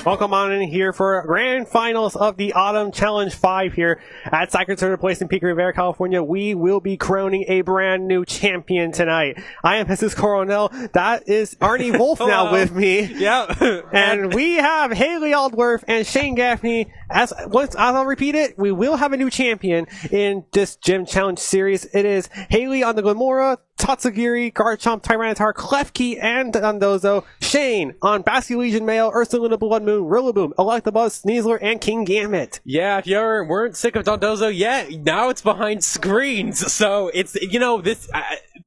Welcome on in here for grand finals of the Autumn Challenge 5 here at Sacred Center Place in Pico Rivera, California. We will be crowning a brand new champion tonight. I am Jesus Coronel. That is Arnie Wolf now with me. Yeah. And we have Hayley Aldworth and Shane Gaffney. As I'll repeat it, we will have a new champion in this Gym Challenge series. It is Hayley on the Glamora, Tatsugiri, Garchomp, Tyranitar, Klefki, and Dondozo. Shane on Basque Legion Male, Ursaluna, Blood Moon, Rillaboom, Electabuzz, Sneasler, and King Gambit. Yeah, if you ever weren't sick of Dondozo yet, now it's behind screens. So it's, this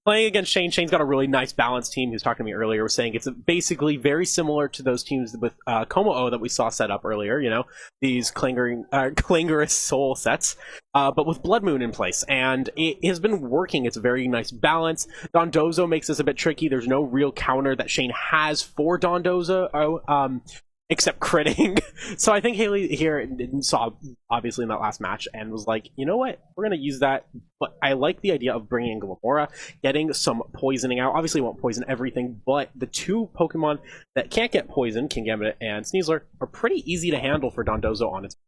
playing against Shane. Shane's got a really nice balanced team. He was talking to me earlier, was saying it's basically very similar to those teams with Como-O that we saw set up earlier, these clangorous soul sets, but with Blood Moon in place. And it has been working. It's a very nice balance. Dondozo makes this a bit tricky. There's no real counter that Shane has for Dondozo, except critting. So I think Hayley here saw, obviously, in that last match and was like, you know what? We're going to use that. But I like the idea of bringing in Glamora, getting some poisoning out. Obviously, it won't poison everything, but the two Pokemon that can't get poisoned, King Gambit and Sneasler, are pretty easy to handle for Dondozo on its own.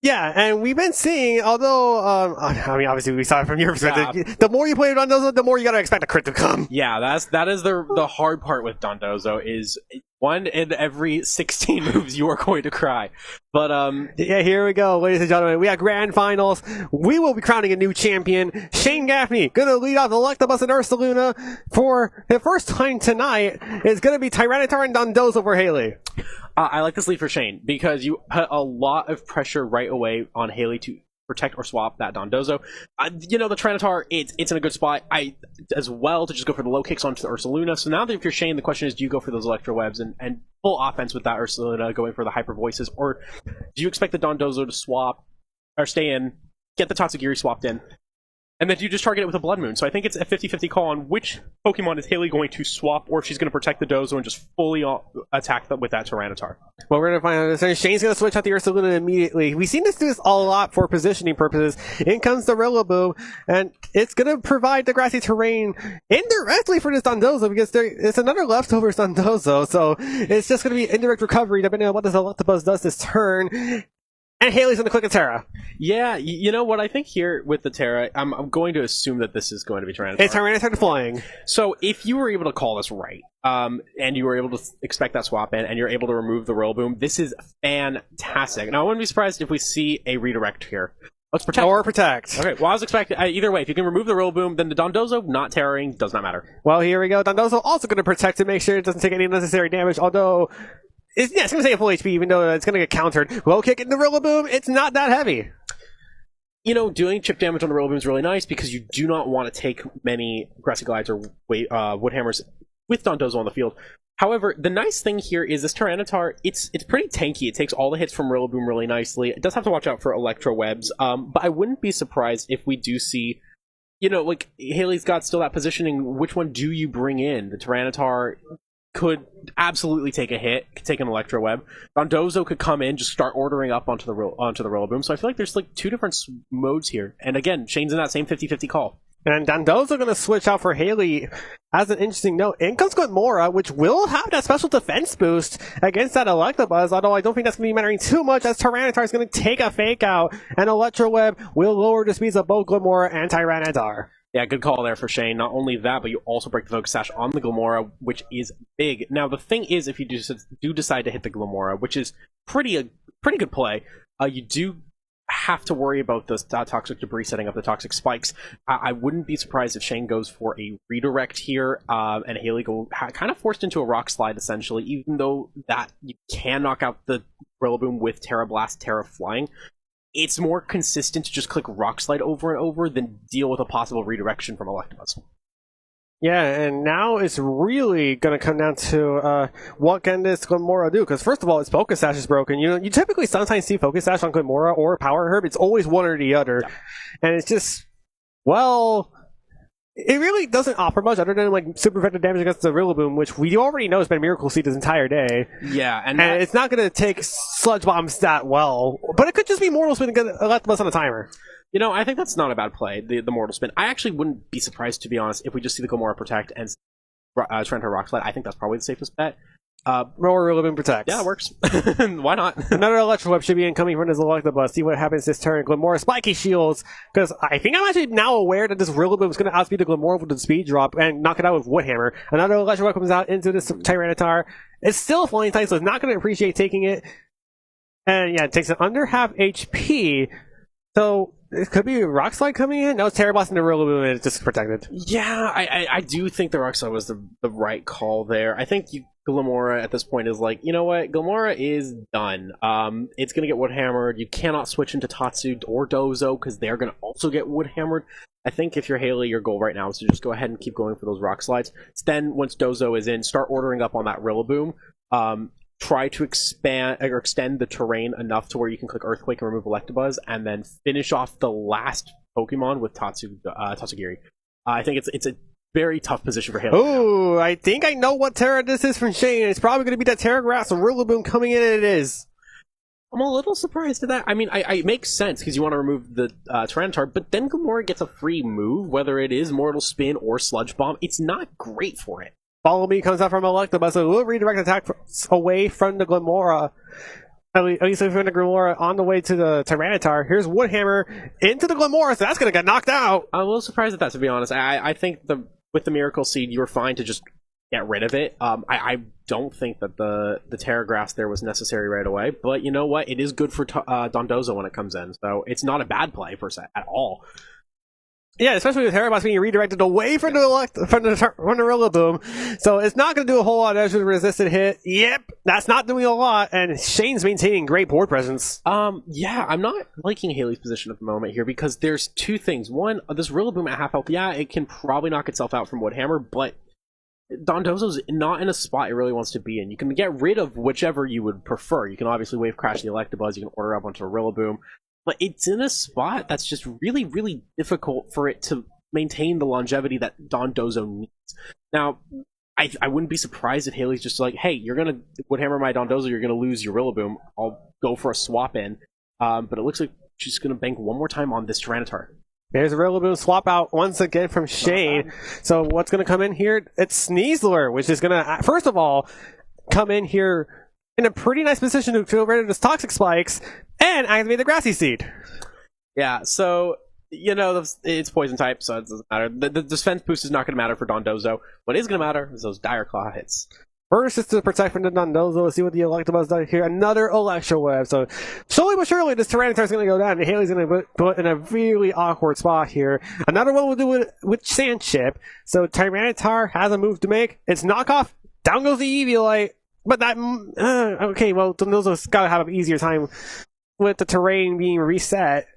Yeah, and we've been seeing, although, obviously we saw it from your perspective, the more you play Dondozo, the more you gotta expect a crit to come. Yeah, that is the hard part with Dondozo, is one in every 16 moves you are going to cry. But, yeah, here we go, ladies and gentlemen. We have grand finals. We will be crowning a new champion. Shane Gaffney, gonna lead off Electabuzz and Ursaluna for the first time tonight. It's gonna be Tyranitar and Dondozo for Hayley. I like this lead for Shane because you put a lot of pressure right away on Hayley to protect or swap that Dondozo. The Tyranitar, it's in a good spot. As well to just go for the low kicks onto the Ursaluna. So now that if you're Shane, the question is, do you go for those Electro Webs and full offense with that Ursaluna, going for the Hyper Voices, or do you expect the Dondozo to swap or stay in, get the Tatsugiri swapped in, and then you just target it with a Blood Moon? So I think it's a 50-50 call on which Pokemon is Hayley going to swap, or if she's going to protect the Dozo and just fully attack them with that Tyranitar. Well, we're going to find out. So Shane's going to switch out the Ursaluna immediately. We've seen this do this a lot for positioning purposes. In comes the Rillaboom, and it's going to provide the grassy terrain indirectly for this Dondozo, because it's another leftover Dondozo, so it's just going to be indirect recovery depending on what this Electabuzz does this turn. And Hayley's going to click a Terra. Yeah, you know what I think here with the Terra, I'm going to assume that this is going to be Tyranitar. It's Tyranitar flying. So if you were able to call this right, and you were able to expect that swap in, and you're able to remove the Rillaboom, this is fantastic. Now, I wouldn't be surprised if we see a redirect here. Let's protect. Or protect. Okay, well, I was expecting, either way, if you can remove the Rillaboom, then the Dondozo, not terroring, does not matter. Well, here we go. Dondozo also going to protect to make sure it doesn't take any unnecessary damage, although it's going to stay at full HP, even though it's going to get countered. Low kick into the Rillaboom, it's not that heavy. Doing chip damage on the Rillaboom is really nice because you do not want to take many Grassy Glides or Wood Hammers with Dondozo on the field. However, the nice thing here is this Tyranitar, it's pretty tanky. It takes all the hits from Rillaboom really nicely. It does have to watch out for Electro Webs, but I wouldn't be surprised if we do see, Hayley's got still that positioning. Which one do you bring in? The Tyranitar could absolutely take a hit, could take an Electro Web. Dondozo could come in, just start ordering up onto the Rillaboom. So I feel like there's two different modes here. And again, Shane's in that same 50-50 call. And Dondozo going to switch out for Hayley. As an interesting note, in comes Glamora, which will have that special defense boost against that Electabuzz, although I don't think that's going to be mattering too much, as Tyranitar is going to take a Fake Out, and Electro Web will lower the speeds of both Glamora and Tyranitar. Yeah, good call there for Shane. Not only that, but you also break the Focus Sash on the Glamora, which is big. Now, the thing is, if you do decide to hit the Glamora, which is pretty good play, you do have to worry about the toxic debris setting up the toxic spikes. I wouldn't be surprised if Shane goes for a redirect here, and Hayley kind of forced into a Rock Slide, essentially, even though that you can knock out the Rillaboom with Terra Blast, Terra Flying. It's more consistent to just click Rock Slide over and over than deal with a possible redirection from Electabuzz. Yeah, and now it's really going to come down to what can this Glamora do? Because first of all, its Focus Sash is broken. You typically sometimes see Focus Sash on Glamora or Power Herb. It's always one or the other. Yeah. And it's just, it really doesn't offer much other than super effective damage against the Rillaboom, which we already know has been Miracle Seed this entire day. Yeah, and it's not going to take Sludge Bombs that well, but it could just be Mortal Spin and get Electabuzz on a timer. I think that's not a bad play, the Mortal Spin. I actually wouldn't be surprised, to be honest, if we just see the Glamora protect and Tyranitar Rock Slide. I think that's probably the safest bet. Roar Rillaboom protects. Yeah, it works. Why not? Another Electro Web should be incoming from this Electabuzz. See what happens this turn. Glimora spiky shields, because I think I'm actually now aware that this Rillaboom is going to outspeed the Glimora with the speed drop and knock it out with Woodhammer. Another Electro Web comes out into this Tyranitar. It's still flying type, so it's not going to appreciate taking it. And yeah, it takes it under half HP. So it could be Rock Slide coming in. No, it's Terra Blast into Rillaboom and it's just protected. Yeah, I do think the Rock Slide was the right call there. I think Glimora at this point is like, you know what? Glimora is done. It's going to get Woodhammered. You cannot switch into Tatsu or Dozo because they're going to also get Woodhammered. I think if you're Hayley, your goal right now is to just go ahead and keep going for those Rock Slides. Then once Dozo is in, start ordering up on that Rillaboom. Try to expand or extend the terrain enough to where you can click Earthquake and remove Electabuzz, and then finish off the last Pokemon with Tatsugiri. I think it's a very tough position for Hayley. Oh, I think I know what Terra this is from Shane. It's probably going to be that Terra Grass and Rillaboom coming in, and it is. I'm a little surprised at that. I mean, it makes sense because you want to remove the Tyranitar, but then Glimora gets a free move, whether it is Mortal Spin or Sludge Bomb. It's not great for it. Follow Me comes out from Electabuzz, so it will redirect attack away from the Glimora. At least from the Glimora on the way to the Tyranitar. Here's Woodhammer into the Glimora, so that's going to get knocked out. I'm a little surprised at that, to be honest. I think with the Miracle Seed, you were fine to just get rid of it. I don't think that the Terra Grass there was necessary right away, but you know what? It is good for Dondozo when it comes in, so it's not a bad play per se at all. Yeah, especially with Terra Blast being redirected away from the Rillaboom. So it's not going to do a whole lot as a resisted hit. Yep, that's not doing a lot, and Shane's maintaining great board presence. Yeah, I'm not liking Hayley's position at the moment here because there's two things. One, this Rillaboom at half health, yeah, it can probably knock itself out from Woodhammer, but Dondozo's not in a spot it really wants to be in. You can get rid of whichever you would prefer. You can obviously Wave Crash the Electabuzz, you can order up onto a Rillaboom, but it's in a spot that's just really, really difficult for it to maintain the longevity that Dondozo needs. Now, I wouldn't be surprised if Hayley's just like, hey, you're going to Woodhammer my Dondozo, you're going to lose your Rillaboom, I'll go for a swap in. But it looks like she's going to bank one more time on this Tyranitar. There's a Rillaboom swap out once again from Shane. So what's going to come in here? It's Sneasler, which is going to, first of all, come in here in a pretty nice position to get rid of this Toxic Spikes and activate the Grassy Seed. Yeah, so, you know, it's Poison type, so it doesn't matter. The defense boost is not going to matter for Dondozo. What is going to matter is those Dire Claw hits. First is to protect from the Dondozo. Let's see what the Electabuzz does here. Another Electro Web. So slowly but surely, this Tyranitar is going to go down, and Hayley's going to put in a really awkward spot here. Another one we'll do it with Sand Chip. So Tyranitar has a move to make. It's knockoff. Down goes the Eviolite. But that okay. Well, Dondozo's got to have an easier time with the terrain being reset.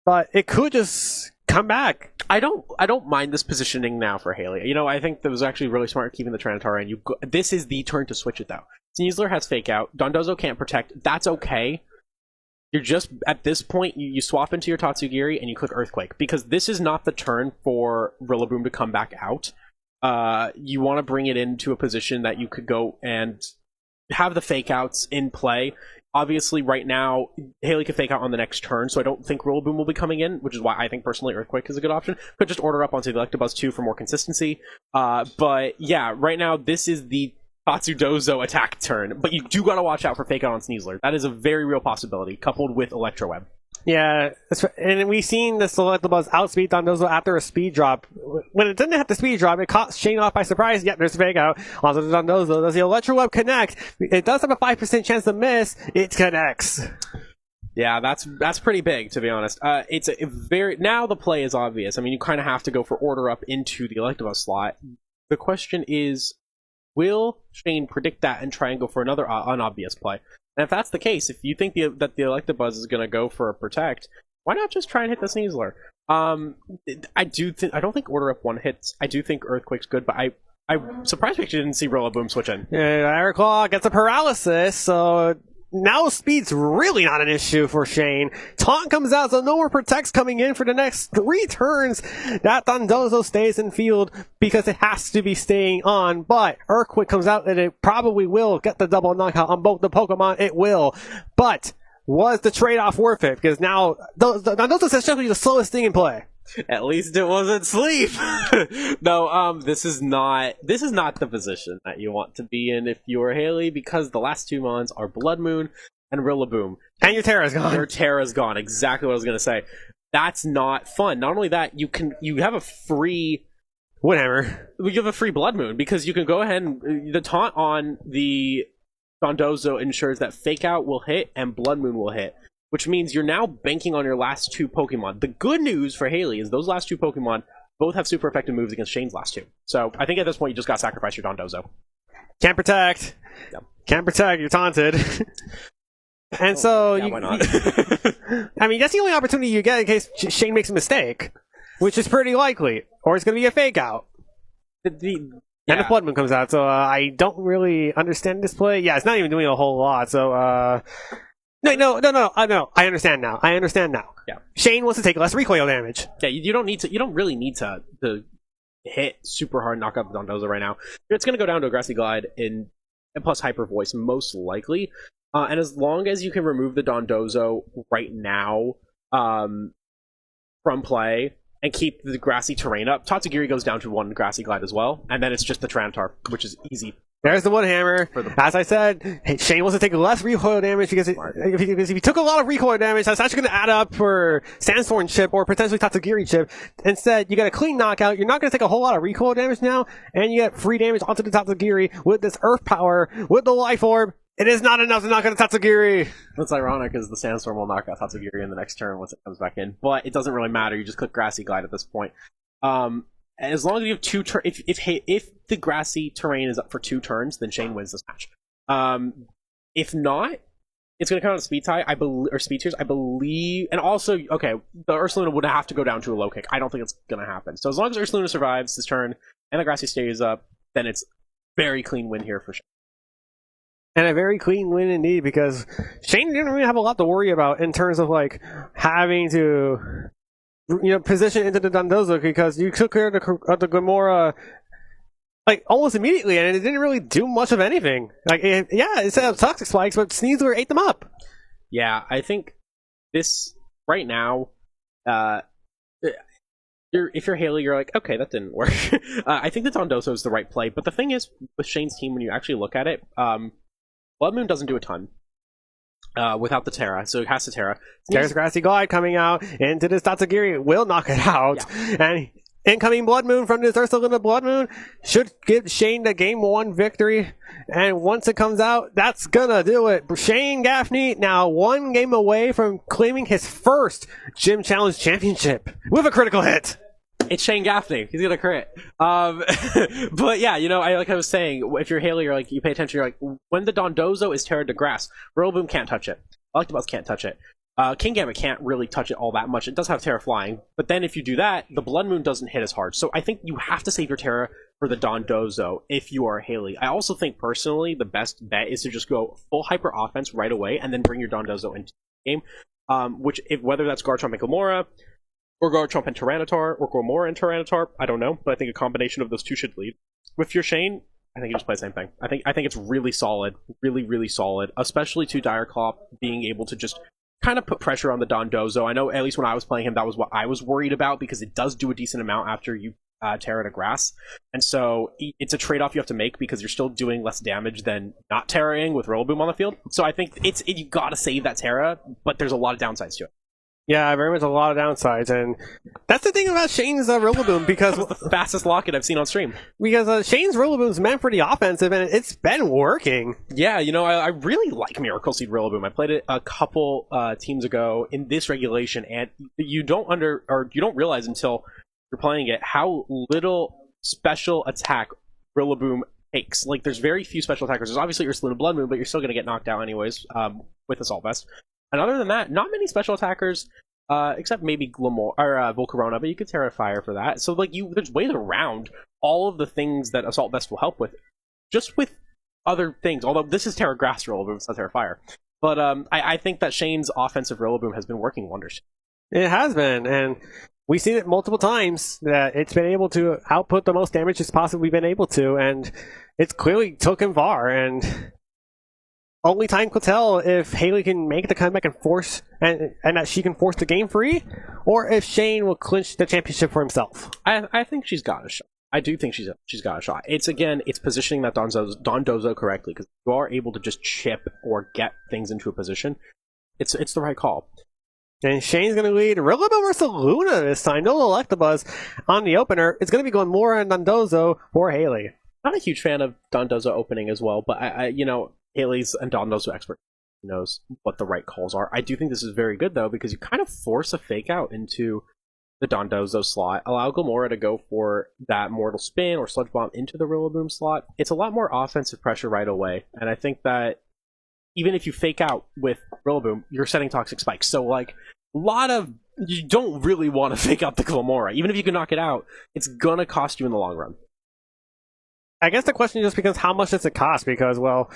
But it could just come back. I don't mind this positioning now for Hayley. You know, I think that was actually really smart keeping the Tyranitar in. This is the turn to switch it, though. Sneasler has Fake Out. Dondozo can't protect. That's okay. You're just, at this point, you swap into your Tatsugiri and you click Earthquake. Because this is not the turn for Rillaboom to come back out. You want to bring it into a position that you could go and have the Fake Outs in play. Obviously, right now, Hayley can Fake Out on the next turn, so I don't think Rillaboom will be coming in, which is why I think, personally, Earthquake is a good option. Could just order up onto the Electabuzz, too, for more consistency. But, yeah, right now, this is the Tatsudozo attack turn, but you do gotta watch out for Fake Out on Sneasler. That is a very real possibility, coupled with Electro Web. Yeah, and we've seen this Electabuzz outspeed Dondozo after a speed drop. When it didn't have the speed drop, it caught Shane off by surprise. Yep, there's a Fake Out. Also, the Dondozo. Does the Electro Web connect? It does have a 5% chance to miss. It connects. Yeah, that's pretty big, to be honest. It's a very, now the play is obvious. I mean, you kind of have to go for order up into the Electabuzz slot. The question is, will Shane predict that and try and go for another unobvious play? And if that's the case, if you think that the Electabuzz is going to go for a Protect, why not just try and hit the Sneasler? I don't think Order Up 1 hits. I do think Earthquake's good, but I'm surprised we actually didn't see Rillaboom switch in. Yeah, Iron Claw gets a paralysis, so now speed's really not an issue for Shane. Taunt comes out, so no more Protects coming in for the next 3 turns. That Dondozo stays in field because it has to be staying on, but Earthquake comes out and it probably will get the double knockout on both the Pokemon. It will, but was the trade-off worth it? Because now Dondozo's essentially the slowest thing in play. At least it wasn't sleep. No, this is not the position that you want to be in if you're Hayley, because the last two mons are Blood Moon and Rillaboom. And your Terra's gone. Your Terra's gone. Exactly what I was gonna say. That's not fun. Not only that, you have a free Woodhammer. You have a free Blood Moon because you can go ahead and the taunt on the Dondozo ensures that Fake Out will hit and Blood Moon will hit, which means you're now banking on your last two Pokemon. The good news for Hayley is those last two Pokemon both have super effective moves against Shane's last two. So I think at this point you just got to sacrifice your Dondozo. Can't protect. Yep. Can't protect. You're taunted. And so, yeah, why not? I mean, that's the only opportunity you get in case Shane makes a mistake, which is pretty likely, or it's going to be a Fake Out. And And if Blood Moon comes out, so I don't really understand this play. Yeah, it's not even doing a whole lot. So, no. I understand now. Yeah. Shane wants to take less recoil damage. Yeah, you don't need to. You don't really need to hit super hard, knock out the Dondozo right now. It's going to go down to a Grassy Glide and plus Hyper Voice most likely. And as long as you can remove the Dondozo right now from play and keep the grassy terrain up, Tatsugiri goes down to one Grassy Glide as well, and then it's just the Tyranitar, which is easy. There's the Woodhammer. As I said, Shane wants to take less recoil damage because if he took a lot of recoil damage, that's actually going to add up for Sandstorm chip or potentially Tatsugiri chip. Instead, you got a clean knockout. You're not going to take a whole lot of recoil damage now, and you get free damage onto the Tatsugiri with this Earth Power, with the Life Orb. It is not enough to knock out Tatsugiri. What's ironic is the Sandstorm will knock out Tatsugiri in the next turn once it comes back in, but it doesn't really matter. You just click Grassy Glide at this point. As long as you have two turns, if the grassy terrain is up for 2 turns, then Shane wins this match. If not, it's going to come out of speed tie, or speed tiers, I believe. And also, okay, the Ursaluna would have to go down to a low kick. I don't think it's going to happen. So as long as Ursaluna survives this turn and the grassy stays up, then it's very clean win here for Shane. And a very clean win indeed, because Shane didn't really have a lot to worry about in terms of like having to, position into the Dondozo, because you took care of the Gamora like almost immediately, and it didn't really do much of anything. Like, it set up toxic spikes, but Sneasler ate them up. Yeah, I think this right now, if you're Hayley, you're like, okay, that didn't work. I think the Dondozo is the right play, but the thing is with Shane's team, when you actually look at it, Blood Moon doesn't do a ton without the Terra, so it has to Terra. There's Grassy Glide coming out into this Tatsugiri. Will knock it out. Yeah. And incoming Blood Moon from this Ursaluna Blood Moon should give Shane the Game 1 victory. And once it comes out, that's gonna do it. Shane Gaffney now 1 game away from claiming his first Gym Challenge Championship with a critical hit. It's Shane Gaffney. He's gonna crit. But yeah, like I was saying, if you're Hayley, you're like, you pay attention, you're like, when the Dondozo is Terra to Grass, Rillaboom can't touch it. Electabuzz can't touch it. Kingambit can't really touch it all that much. It does have Terra Flying, but then if you do that, the Blood Moon doesn't hit as hard. So I think you have to save your Terra for the Dondozo if you are Hayley. I also think, personally, the best bet is to just go full Hyper Offense right away and then bring your Dondozo into the game. Whether that's Garchomp and Gamora, or Garchomp and Tyranitar, or Gamora and Tyranitar, I don't know, but I think a combination of those two should lead. With your Shane, I think you just play the same thing. I think it's really solid, really, really solid, especially to Dire Claw being able to just kind of put pressure on the Dondozo. I know, at least when I was playing him, that was what I was worried about, because it does do a decent amount after you Terra to Grass, and so it's a trade-off you have to make, because you're still doing less damage than not Terraing with Rillaboom on the field. So I think you gotta save that Terra, but there's a lot of downsides to it. Yeah, very much a lot of downsides, and that's the thing about Shane's Rillaboom, because the fastest locket I've seen on stream. Because Shane's Rillaboom's meant for the offensive, and it's been working. Yeah, I really like Miracle Seed Rillaboom. I played it a couple teams ago in this regulation, and you don't realize until you're playing it how little special attack Rillaboom takes. Like, there's very few special attackers. There's obviously Ursaluna Blood Moon, but you're still going to get knocked out anyways with Assault Vest. And other than that, not many special attackers, except maybe Glamour or Volcarona, but you could Terra Fire for that. So there's ways around all of the things that Assault Vest will help with, just with other things. Although this is Terra Grass Rillaboom, it's not Terra Fire. But I think that Shane's offensive Rillaboom has been working wonders. It has been, and we've seen it multiple times that it's been able to output the most damage it's possibly been able to, and it's clearly took him far. And only time will tell if Hayley can make the comeback and force and that she can force the game free, or if Shane will clinch the championship for himself. I think she's got a shot. I do think she's got a shot. It's positioning that Dondozo correctly, because you are able to just chip or get things into a position. It's the right call. And Shane's going to lead Rillaboom versus Luna this time. No Electabuzz on the opener. It's going to be going more on Dondozo for Hayley. Not a huge fan of Dondozo opening as well, but I Hayley's and Dondozo expert knows what the right calls are. I do think this is very good though, because you kind of force a fake out into the Dondozo slot, allow Gilmora to go for that Mortal Spin or Sludge Bomb into the Rillaboom slot. It's a lot more offensive pressure right away, and I think that even if you fake out with Rillaboom, you're setting Toxic Spikes. So like you don't really want to fake out the Gilmora. Even if you can knock it out, it's gonna cost you in the long run. I guess the question just becomes how much does it cost? Because, well,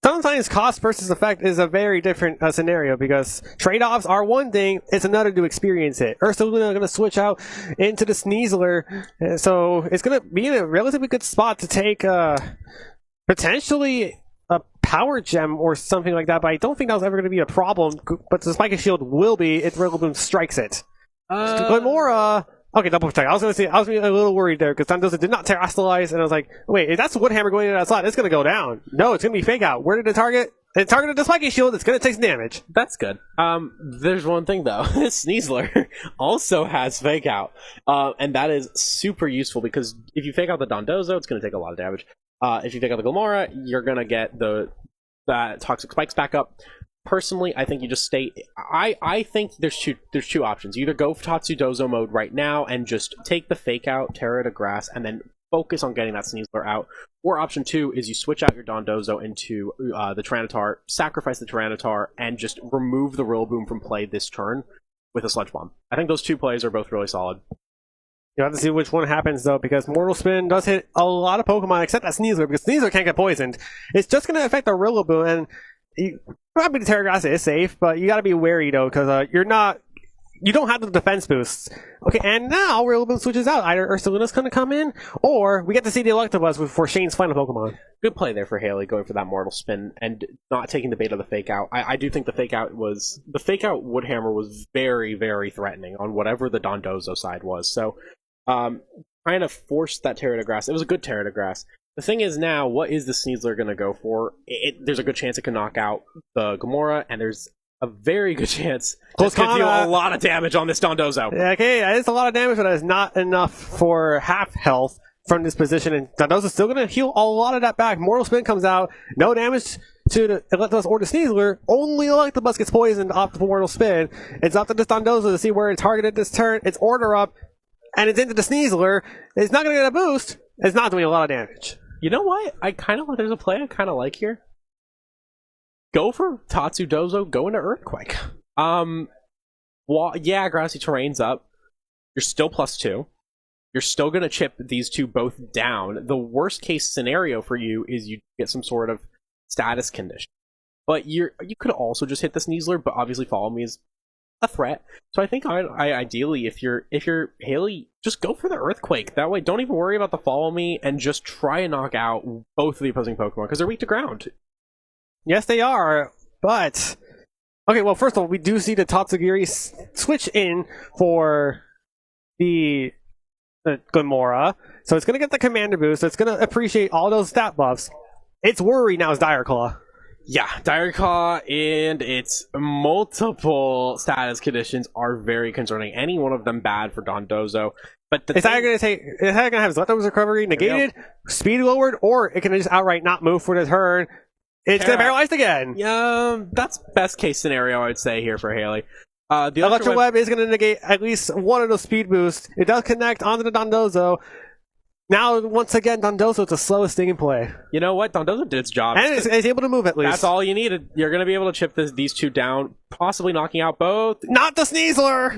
sometimes cost versus effect is a very different scenario, because trade-offs are one thing, it's another to experience it. Ursaluna going to switch out into the Sneasler, so it's going to be in a relatively good spot to take potentially a Power Gem or something like that, but I don't think that was ever going to be a problem. But the Spiky Shield will be if Rillaboom strikes it. Glimora... Okay, double protect. I was being a little worried there, because Dondozo did not Terrastalize, and I was like, wait, if that's Wood Hammer going into that slot, it's going to go down. No, it's going to be fake out. Where did it target? It targeted the Spiky Shield. It's going to take some damage. That's good. There's one thing, though. Sneasler also has fake out, and that is super useful, because if you fake out the Dondozo, it's going to take a lot of damage. If you fake out the Gilmora, you're going to get that Toxic Spikes back up. Personally, I think you just stay. I think there's two options. You either go for Tatsudozo mode right now and just take the fake out, Terra to grass, and then focus on getting that Sneasler out. Or option 2 is you switch out your Dondozo into the Tyranitar, sacrifice the Tyranitar, and just remove the Rillaboom from play this turn with a Sludge Bomb. I think those two plays are both really solid. You have to see which one happens, though, because Mortal Spin does hit a lot of Pokemon, except that Sneasler, because Sneasler can't get poisoned. It's just going to affect the Rillaboom, and probably the Terra Grass is safe, but you got to be wary, though, because you don't have the defense boosts. Okay, and now Rillaboom switches out. Either Ursaluna's going to come in, or we get to see the Electabuzz for Shane's final Pokemon. Good play there for Hayley, going for that Mortal Spin and not taking the bait of the fake out. I do think the fake out Wood Hammer was very, very threatening on whatever the Dondozo side was. So, kind of forced that Terra Grass. It was a good Terra Grass. The thing is now, what is the Sneasler going to go for? There's a good chance it can knock out the Gilmora, and there's a very good chance it could do a lot of damage on this Dondozo. Yeah, okay, that is a lot of damage, but that is not enough for half health from this position, and Dondozo's still going to heal a lot of that back. Mortal Spin comes out, no damage to the Electabuzz or the Sneasler, only Electabuzz gets poisoned off the Mortal Spin. It's up to this Dondozo to see where it targeted this turn. It's Order Up, and it's into the Sneasler. It's not going to get a boost. It's not doing a lot of damage. You know what? There's a play I kind of like here. Go for Tatsudozo, go into Earthquake. Yeah, Grassy Terrain's up. You're still +2. You're still going to chip these two both down. The worst case scenario for you is you get some sort of status condition. But you could also just hit the Sneasler, but obviously Follow Me is a threat. So I think I ideally, if you're Hayley, just go for the Earthquake. That way, don't even worry about the Follow Me, and just try and knock out both of the opposing Pokemon, because they're weak to ground. Yes, they are, but... Okay, well, first of all, we do see the Tatsugiri switch in for the Glimora, so it's going to get the Commander boost, so it's going to appreciate all those stat buffs. Its worry now is Dire Claw. Yeah, Dire Claw and its multiple status conditions are very concerning. Any one of them bad for Dondozo. But it's either going to have his leftovers recovery negated, speed lowered, or it can just outright not move for the turn. It's going to paralyze again. Yeah, that's best case scenario, I would say, here for Hayley. The Electro Web is going to negate at least one of those speed boosts. It does connect onto the Dondozo. Now, once again, Dondozo is the slowest thing in play. You know what? Dondozo did its job. And it's able to move at least. That's all you needed. You're going to be able to chip these two down, possibly knocking out both. Not the Sneasler!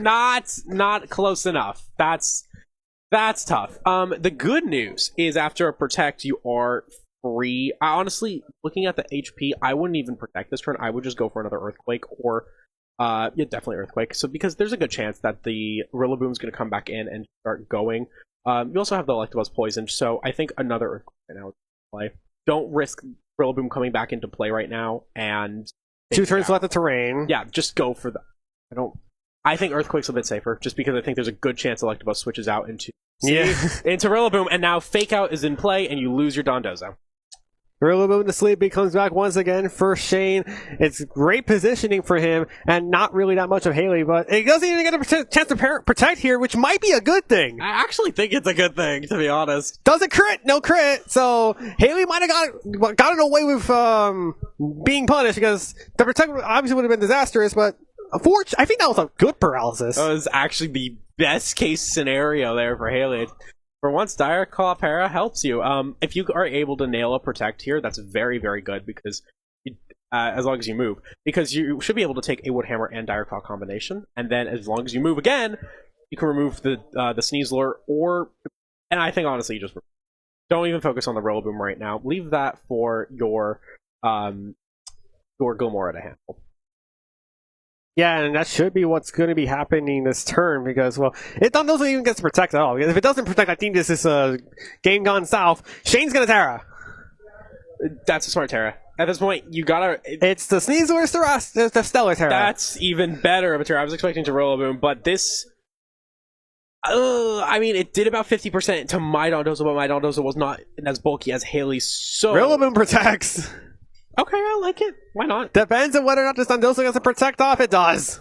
Not close enough. That's tough. The good news is after a Protect, you are free. Honestly, looking at the HP, I wouldn't even Protect this turn. I would just go for another Earthquake, or yeah, definitely Earthquake. So because there's a good chance that the Rillaboom's going to come back in and start going. You also have the Electabuzz poisoned, so I think another Earthquake right now would play. Don't risk Rillaboom coming back into play right now, and 2 turns left of terrain. Yeah, just go for that. I think Earthquake's a bit safer, just because I think there's a good chance Electabuzz switches out into Rillaboom, and now Fake Out is in play, and you lose your Dondozo. Rillaboom to sleep, he comes back once again for Shane. It's great positioning for him, and not really that much of Hayley, but it doesn't even get a chance to protect here, which might be a good thing. I actually think it's a good thing, to be honest. Doesn't crit, no crit, so Hayley might have gotten away with being punished, because the protect obviously would have been disastrous, but I think that was a good paralysis. That was actually the best case scenario there for Hayley. For once, Dire Claw Para helps you. If you are able to nail a protect here, that's very, very good, because as long as you move. Because you should be able to take a Wood Hammer and Dire Claw combination, and then as long as you move again, you can remove the Sneasler, and I think honestly, you just don't even focus on the Rillaboom right now. Leave that for your Gilmora to handle. Yeah, and that should be what's going to be happening this turn, because, well, it doesn't even get to protect at all. Because if it doesn't protect, I think this is a game gone south. Shane's going to Terra. That's a smart Terra. At this point, you gotta... It's the Sneasler, the Stellar Terra. That's even better of a Terra. I was expecting to Rillaboom, but this... I mean, it did about 50% to my Dondozo, but my Dondozo was not as bulky as Hayley's, so... Rillaboom protects. Okay, I like it. Why not? Depends on whether or not this Dondozo gets a protect off. It does.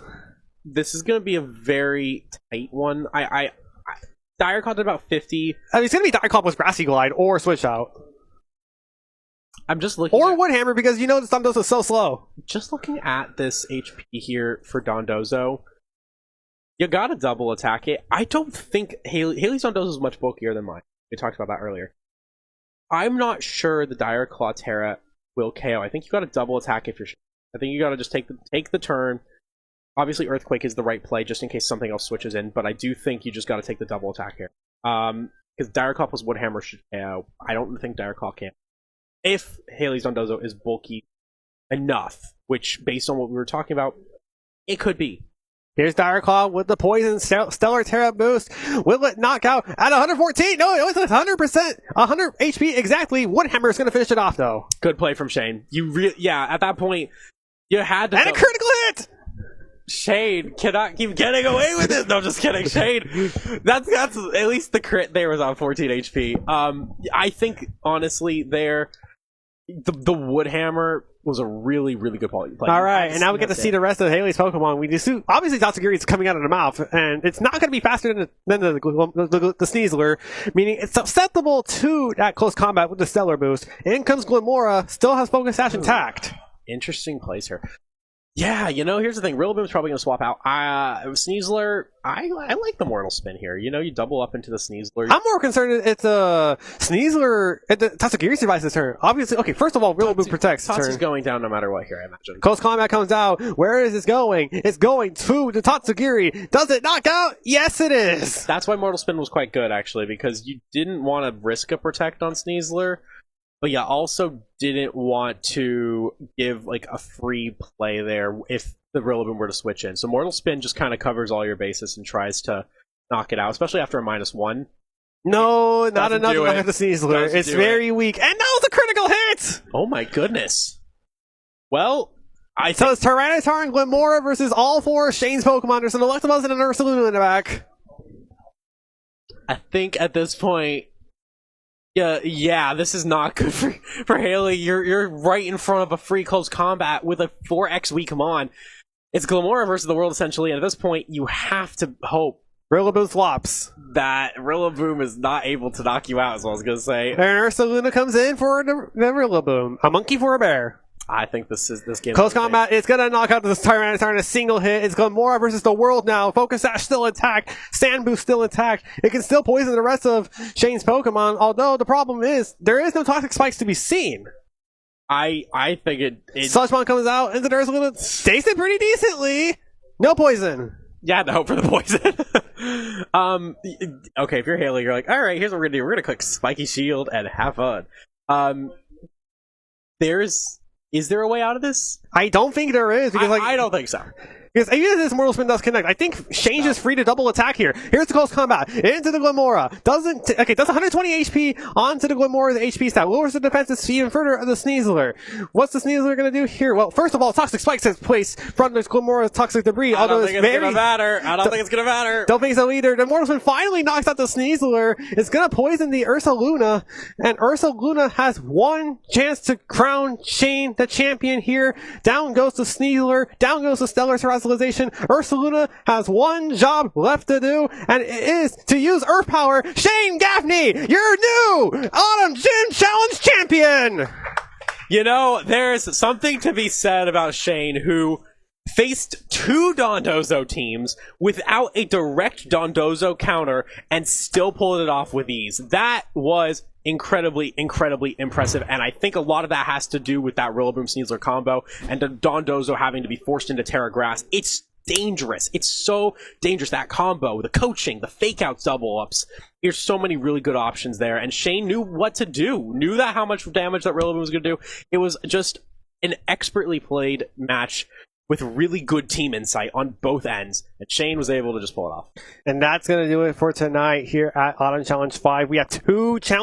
This is going to be a very tight one. Dire Claw did about 50. I mean, it's going to be Dire Claw with Grassy Glide or Switch Out. I'm just looking or Wood Hammer, because you know this Dondozo is so slow. Just looking at this HP here for Dondozo, you gotta double attack it. I don't think Hayley's Dondozo is much bulkier than mine. We talked about that earlier. I'm not sure the Dire Claw Terra will KO. I think you got to double attack if you're. I think you got to just take the turn. Obviously, Earthquake is the right play just in case something else switches in. But I do think you just got to take the double attack here. Because Dire Claw plus Wood Hammer should KO. I don't think Dire Claw can. If Hayley's Dondozo is bulky enough, which based on what we were talking about, it could be. Here's Dire Claw with the Poison Stellar Terra boost. Will it knock out at 114? No, it was 100%. 100 HP exactly. Wood Hammer is going to finish it off, though. Good play from Shane. Yeah, at that point, you had to... And a critical hit! Shane cannot keep getting away with it. No, I'm just kidding. Shane, that's at least the crit there was on 14 HP. I think, honestly, the Wood Hammer was a really, really good play. All right, and now we get to see the rest of Hayley's Pokemon. We just obviously Tatsugiri is coming out of the mouth, and it's not going to be faster than the Sneasler, meaning it's susceptible to that close combat with the Stellar boost. In comes Glimora, still has Focus Sash intact. Interesting plays here. Yeah, here's the thing. Rillaboom's probably going to swap out. Sneasler, I like the Mortal Spin here. You double up into the Sneasler. I'm more concerned it's a Sneasler. Tatsugiri survives this turn. Obviously, okay, first of all, Rillaboom protects this turn. Tatsu's going down no matter what here, I imagine. Close combat comes out. Where is this going? It's going to the Tatsugiri. Does it knock out? Yes, it is. That's why Mortal Spin was quite good, actually, because you didn't want to risk a protect on Sneasler. But yeah, also didn't want to give like a free play there if the Rillaboom were to switch in. So Mortal Spin just kind of covers all your bases and tries to knock it out, especially after a -1. No, not enough to knock out the Sneasler. It's very weak. And that was a critical hit! Oh my goodness. Well, so it's Tyranitar and Glimora versus all 4 Shane's Pokemon. There's an Electabuzz and an Ursaluna in the back. I think at this point, yeah, this is not good for Hayley. You're right in front of a free close combat with a 4x weak Mon. It's Glimora versus the world, essentially, and at this point, you have to hope Rillaboom flops. That Rillaboom is not able to knock you out, is what I was going to say. And Ursaluna comes in for the Rillaboom. A monkey for a bear. I think this game. Close combat. It's going to knock out this Tyranitar in a single hit. It's Glimora versus the world now. Focus Sash still intact. Sand Boost still intact. It can still poison the rest of Shane's Pokemon. Although the problem is there is no toxic spikes to be seen. I think it Sludge Bomb comes out and the Ursaluna stays it pretty decently. No poison. You had to hope for the poison. Okay, if you're Hayley, you're like, all right, here's what we're gonna do. We're gonna click Spiky Shield and have fun. Is there a way out of this? I don't think there is, because I don't think so. Because even if this Mortal Spin does connect, I think Shane's just free to double attack here. Here's the close combat. Into the Glamora. Does 120 HP onto the Glamora's HP stat. Lowers the defensive speed and further of the Sneasler. What's the Sneasler going to do here? Well, first of all, Toxic Spike takes place from this Glamora's Toxic Debris. I don't think it's going to matter. Don't think so either. The Mortal Spin finally knocks out the Sneasler. It's going to poison the Ursa Luna. And Ursa Luna has one chance to crown Shane the champion here. Down goes the Sneasler. Down goes the Stellar Terrazilization. Ursa Luna has one job left to do, and it is to use Earth Power. Shane Gaffney, your new Autumn Gym Challenge champion! You know, there's something to be said about Shane, who faced two Dondozo teams without a direct Dondozo counter and still pulled it off with ease. That was incredibly impressive, and I think a lot of that has to do with that Rillaboom Sneasler combo and the Dondozo having to be forced into Terra Grass. It's dangerous. It's so dangerous, that combo, the coaching, the fake outs, double ups. There's so many really good options there, and Shane knew what to do, knew that how much damage that Rillaboom was going to do. It was just an expertly played match with really good team insight on both ends, and Shane was able to just pull it off. And that's going to do it for tonight here at Autumn Challenge 5. We have two challenges